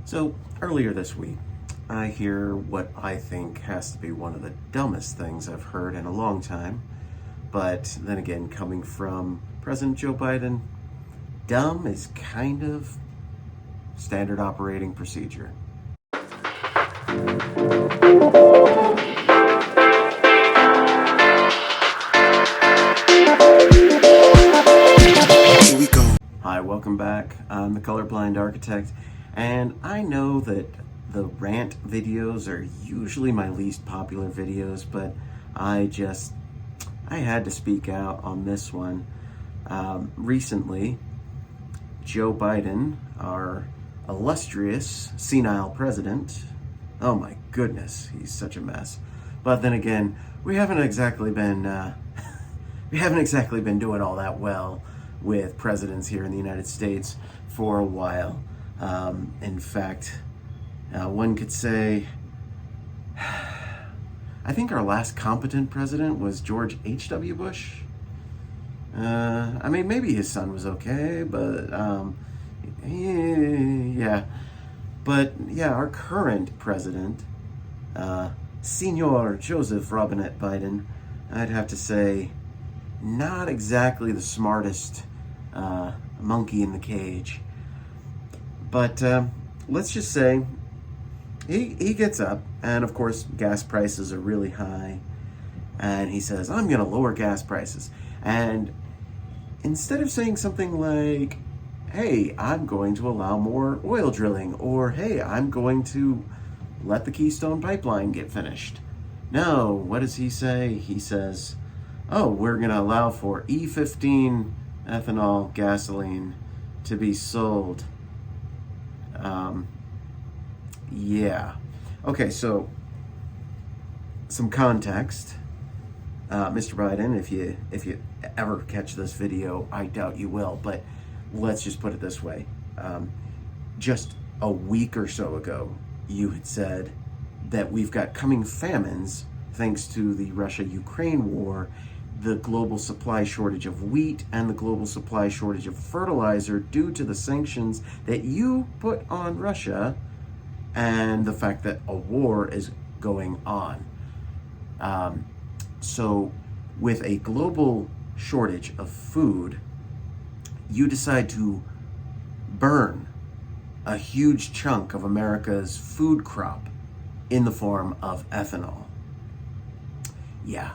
So earlier this week, I hear what I think has to be one of the dumbest things I've heard in a long time. But then again, coming from President Joe Biden, dumb is kind of standard operating procedure. Here we go. Hi, welcome back. I'm the Colorblind Architect, and I know that the rant videos are usually my least popular videos, but I had to speak out on this one. Recently, Joe Biden, our illustrious senile president, oh my goodness, he's such a mess. But then again, we haven't exactly been doing all that well with presidents here in the United States for a while. In fact, one could say, I think our last competent president was George H.W. Bush. I mean, maybe his son was okay, but yeah. But yeah, our current president, Senor Joseph Robinette Biden, I'd have to say, not exactly the smartest monkey in the cage. But let's just say he gets up, and of course gas prices are really high, and he says, I'm going to lower gas prices. And instead of saying something like, hey, I'm going to allow more oil drilling, or hey, I'm going to let the Keystone Pipeline get finished. No, what does he say? He says, oh, we're going to allow for E15 ethanol gasoline to be sold. Yeah. Okay, so some context. Mr. Biden, if you ever catch this video, I doubt you will, but let's just put it this way. Just a week or so ago, you had said that we've got coming famines thanks to the Russia-Ukraine war, the global supply shortage of wheat, and the global supply shortage of fertilizer due to the sanctions that you put on Russia and the fact that a war is going on. So with a global shortage of food, you decide to burn a huge chunk of America's food crop in the form of ethanol. Yeah,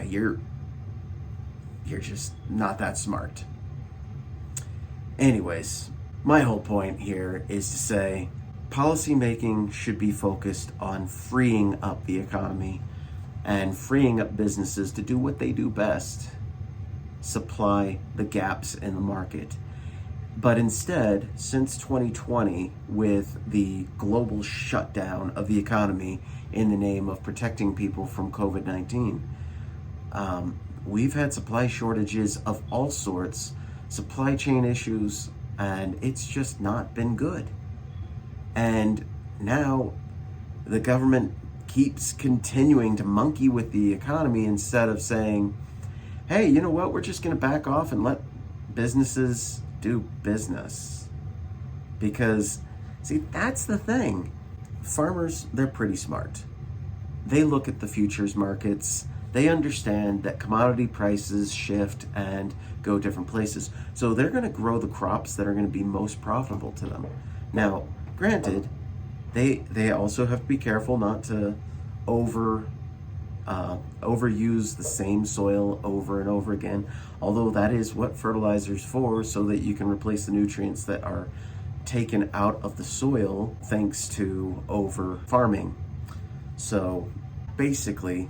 you're just not that smart. Anyways, my whole point here is to say policymaking should be focused on freeing up the economy and freeing up businesses to do what they do best, supply the gaps in the market. But instead, since 2020, with the global shutdown of the economy in the name of protecting people from COVID-19, we've had supply shortages of all sorts, supply chain issues, and it's just not been good. And now the government keeps continuing to monkey with the economy instead of saying, hey, you know what, we're just going to back off and let businesses do business. Because, see, that's the thing. Farmers, they're pretty smart. They look at the futures markets. They understand that commodity prices shift and go different places. So they're going to grow the crops that are going to be most profitable to them. Now, granted, they also have to be careful not to overuse the same soil over and over again, although that is what fertilizer's for, so that you can replace the nutrients that are taken out of the soil thanks to over farming. So basically,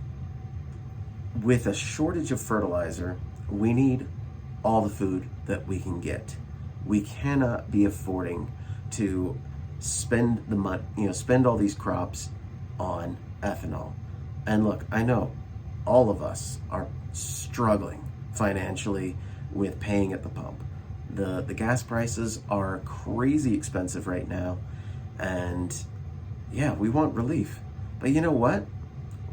with a shortage of fertilizer, we need all the food that we can get. We cannot be affording to spend the money, spend all these crops on ethanol. And look, I know all of us are struggling financially with paying at the pump. The gas prices are crazy expensive right now, and yeah, we want relief. But you know what?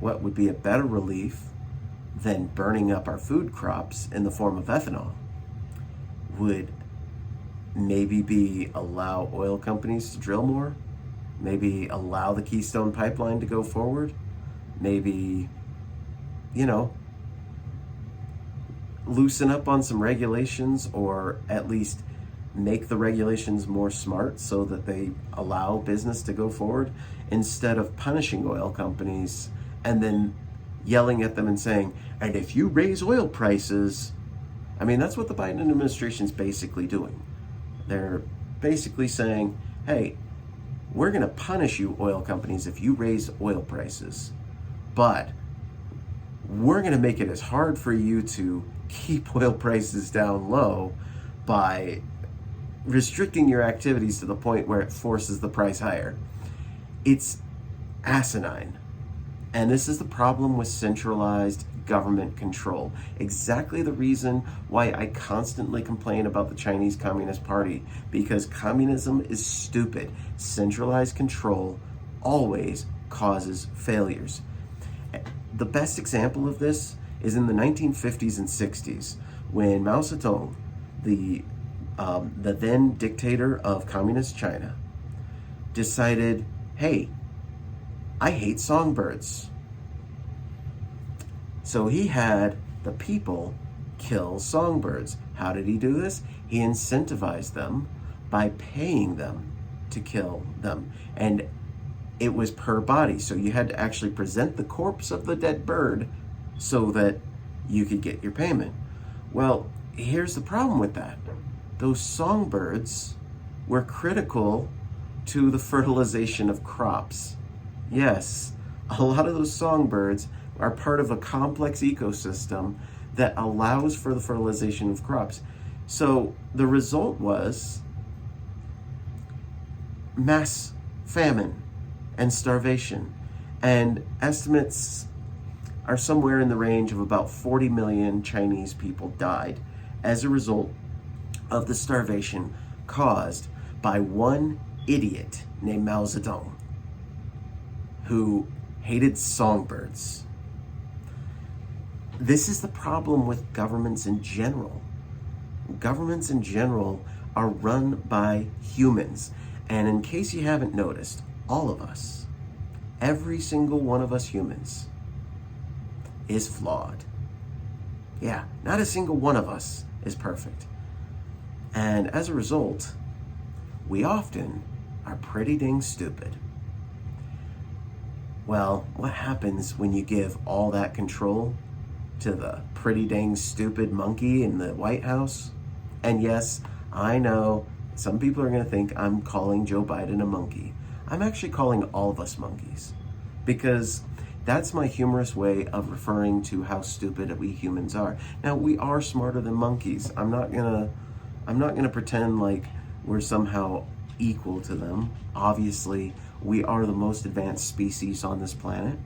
What would be a better relief than burning up our food crops in the form of ethanol would maybe allow oil companies to drill more, maybe allow the Keystone Pipeline to go forward, maybe, you know, loosen up on some regulations, or at least make the regulations more smart so that they allow business to go forward, instead of punishing oil companies and then yelling at them and saying, and if you raise oil prices. I mean, that's what the Biden administration is basically doing. They're basically saying, hey, we're going to punish you, oil companies, if you raise oil prices, but we're going to make it as hard for you to keep oil prices down low by restricting your activities to the point where it forces the price higher. It's asinine. And this is the problem with centralized government control. Exactly the reason why I constantly complain about the Chinese Communist Party, because communism is stupid. Centralized control always causes failures. The best example of this is in the 1950s and 60s, when Mao Zedong, the then dictator of communist China, decided, hey, I hate songbirds. So he had the people kill songbirds. How did he do this? He incentivized them by paying them to kill them. And it was per body. So you had to actually present the corpse of the dead bird so that you could get your payment. Well, here's the problem with that. Those songbirds were critical to the fertilization of crops. Yes, a lot of those songbirds are part of a complex ecosystem that allows for the fertilization of crops. So the result was mass famine and starvation. And estimates are somewhere in the range of about 40 million Chinese people died as a result of the starvation caused by one idiot named Mao Zedong, who hated songbirds. This is the problem with governments in general. Governments in general are run by humans. And in case you haven't noticed, all of us, every single one of us humans, is flawed. Yeah, not a single one of us is perfect. And as a result, we often are pretty dang stupid. Well, what happens when you give all that control to the pretty dang stupid monkey in the White House? And yes, I know some people are going to think I'm calling Joe Biden a monkey. I'm actually calling all of us monkeys, because that's my humorous way of referring to how stupid we humans are. Now, we are smarter than monkeys. I'm not gonna pretend like we're somehow equal to them. Obviously, we are the most advanced species on this planet,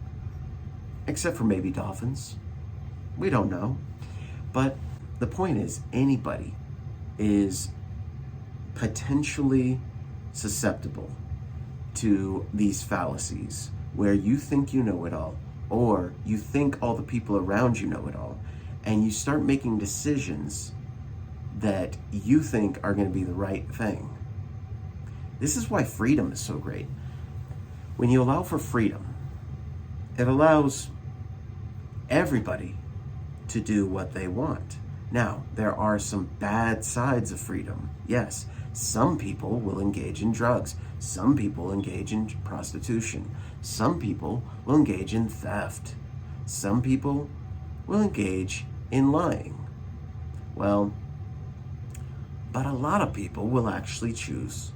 except for maybe dolphins. We don't know. But the point is, anybody is potentially susceptible to these fallacies where you think you know it all, or you think all the people around you know it all, and you start making decisions that you think are going to be the right thing. This is why freedom is so great. When you allow for freedom, it allows everybody to do what they want. Now, there are some bad sides of freedom. Yes, some people will engage in drugs. Some people engage in prostitution. Some people will engage in theft. Some people will engage in lying. Well, but a lot of people will actually choose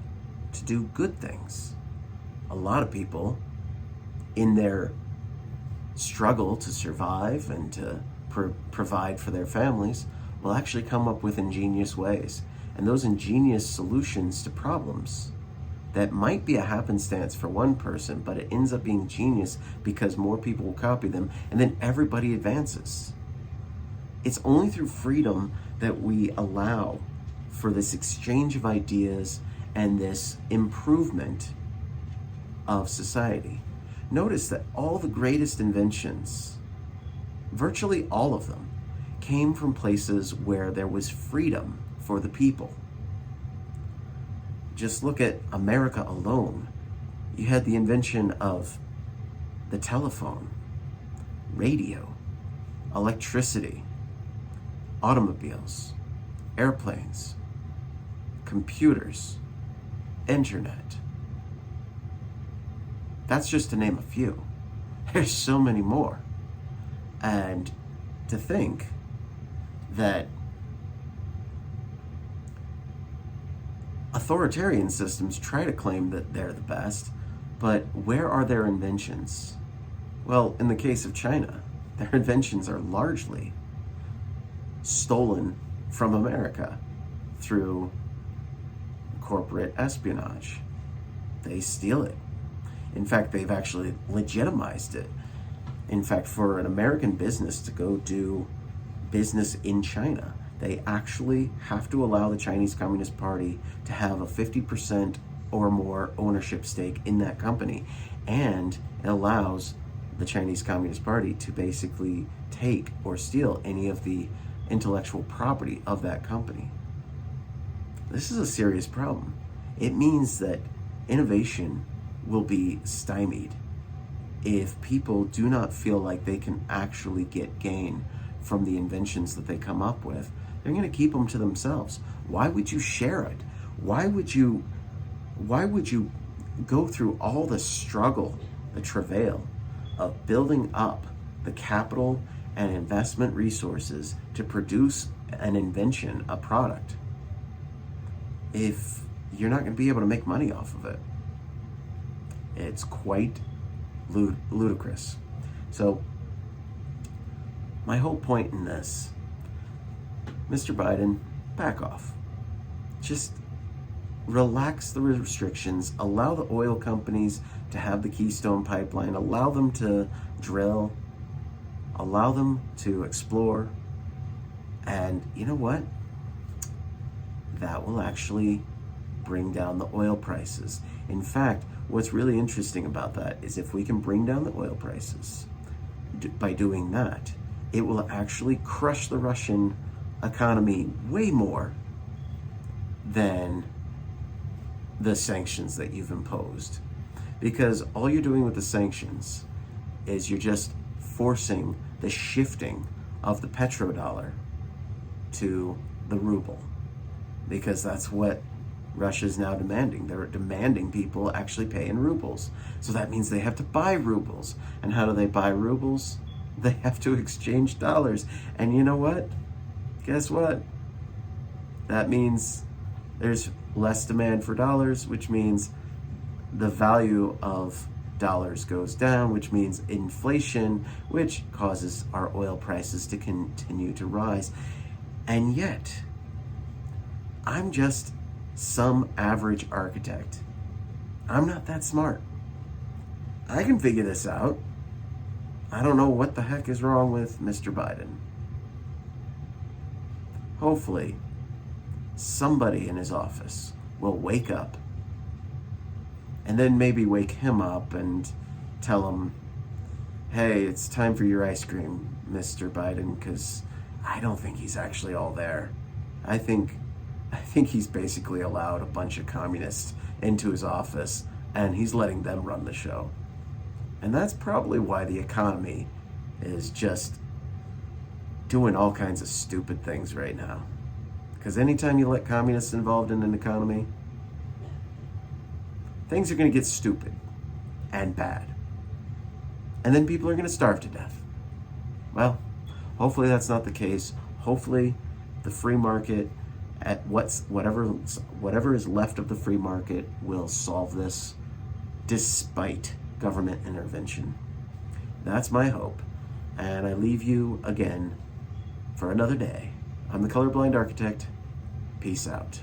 to do good things. A lot of people, in their struggle to survive and to provide for their families, will actually come up with ingenious ways. And those ingenious solutions to problems that might be a happenstance for one person, but it ends up being genius because more people will copy them, and then everybody advances. It's only through freedom that we allow for this exchange of ideas and this improvement of society. Notice that all the greatest inventions, virtually all of them, came from places where there was freedom for the people. just look at America alone. You had the invention of the telephone, radio, electricity, automobiles, airplanes, computers, internet. That's just to name a few. There's so many more. And to think that authoritarian systems try to claim that they're the best, but where are their inventions? Well, in the case of China, their inventions are largely stolen from America through corporate espionage. They steal it. In fact, they've actually legitimized it. In fact, for an American business to go do business in China, they actually have to allow the Chinese Communist Party to have a 50% or more ownership stake in that company. And it allows the Chinese Communist Party to basically take or steal any of the intellectual property of that company. This is a serious problem. It means that innovation will be stymied if people do not feel like they can actually get gain from the inventions that they come up with. They're going to keep them to themselves. Why would you share it? Why would you go through all the struggle, the travail of building up the capital and investment resources to produce an invention, a product, if you're not going to be able to make money off of it? It's quite ludicrous. So my whole point in this, Mr. Biden, back off. Just relax the restrictions, allow the oil companies to have the Keystone Pipeline, allow them to drill, allow them to explore, and you know what? That will actually bring down the oil prices. In fact, what's really interesting about that is if we can bring down the oil prices by doing that, it will actually crush the Russian economy way more than the sanctions that you've imposed. Because all you're doing with the sanctions is you're just forcing the shifting of the petrodollar to the ruble. Because that's what Russia's now demanding. They're demanding people actually pay in rubles. So that means they have to buy rubles. And how do they buy rubles? They have to exchange dollars. And you know what? Guess what? That means there's less demand for dollars, which means the value of dollars goes down, which means inflation, which causes our oil prices to continue to rise. And yet, I'm just some average architect. I'm not that smart. I can figure this out. I don't know what the heck is wrong with Mr. Biden. Hopefully, somebody in his office will wake up and then maybe wake him up and tell him, hey, it's time for your ice cream, Mr. Biden, because I don't think he's actually all there. I think he's basically allowed a bunch of communists into his office and he's letting them run the show. And that's probably why the economy is just doing all kinds of stupid things right now. Because anytime you let communists involved in an economy, things are going to get stupid and bad. And then people are going to starve to death. Well, hopefully that's not the case. Hopefully the free market, at whatever is left of the free market, will solve this despite government intervention. That's my hope. And I leave you again for another day. I'm the Colorblind Architect. Peace out.